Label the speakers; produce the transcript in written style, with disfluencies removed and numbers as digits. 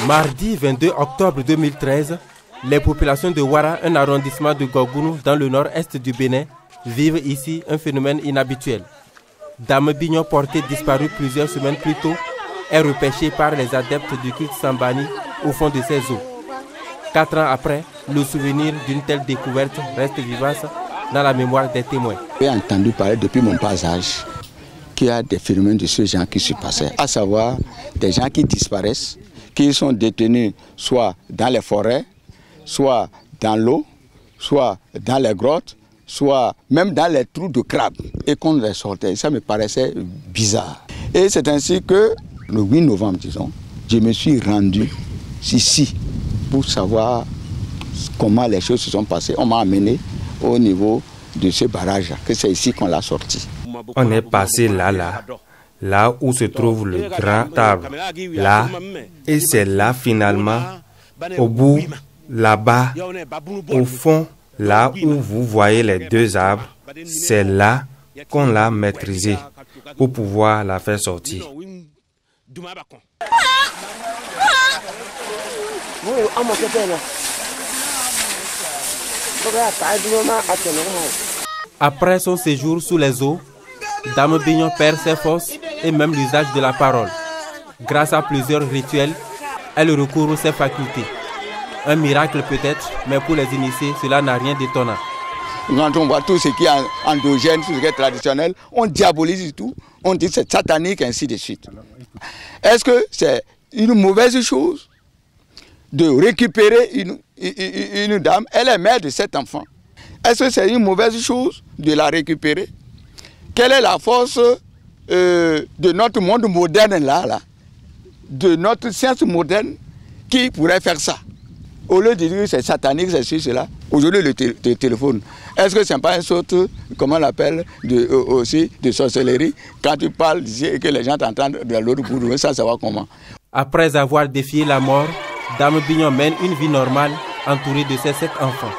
Speaker 1: Mardi 22 octobre 2013, les populations de Ouara, un arrondissement de Gougourou dans le nord-est du Bénin, vivent ici un phénomène inhabituel. Dame Bignon, portée disparue plusieurs semaines plus tôt, est repêchée par les adeptes du culte Sambani au fond de ses eaux. 4 ans après, le souvenir d'une telle découverte reste vivace dans la mémoire des témoins.
Speaker 2: J'ai entendu parler depuis mon bas âge qu'il y a des phénomènes de ce genre qui se passaient, à savoir des gens qui disparaissent, qui sont détenus soit dans les forêts, soit dans l'eau, soit dans les grottes, soit même dans les trous de crabes, et qu'on les sortait. Ça me paraissait bizarre. Et c'est ainsi que, le 8 novembre, disons, je me suis rendu ici pour savoir comment les choses se sont passées. On m'a amené au niveau de ce barrage, que c'est ici qu'on l'a sorti.
Speaker 3: On est passé là où se trouve le grand arbre, là, et c'est là finalement, au bout, là-bas, au fond, là où vous voyez les 2 arbres, c'est là qu'on l'a maîtrisé pour pouvoir la faire sortir.
Speaker 1: Après son séjour sous les eaux, Dame Bignon perd ses forces et même l'usage de la parole. Grâce à plusieurs rituels, elle recouvre ses facultés. Un miracle peut-être, mais pour les initiés, cela n'a rien d'étonnant.
Speaker 2: Quand on voit tout ce qui est endogène, tout ce qui est traditionnel, on diabolise tout, on dit c'est satanique, ainsi de suite. Est-ce que c'est une mauvaise chose de récupérer une dame? Elle est mère de 7 enfants. Est-ce que c'est une mauvaise chose de la récupérer? Quelle est la force de notre monde moderne là, de notre science moderne qui pourrait faire ça? Au lieu de dire que c'est satanique, c'est ceci, cela. Aujourd'hui, le téléphone, est-ce que ce n'est pas une sorte, comment on l'appelle, aussi de sorcellerie? Quand tu parles d'ici et que les gens t'entendent de l'autre bout, ça va comment?
Speaker 1: Après avoir défié la mort, Dame Bignon mène une vie normale entourée de ses 7 enfants.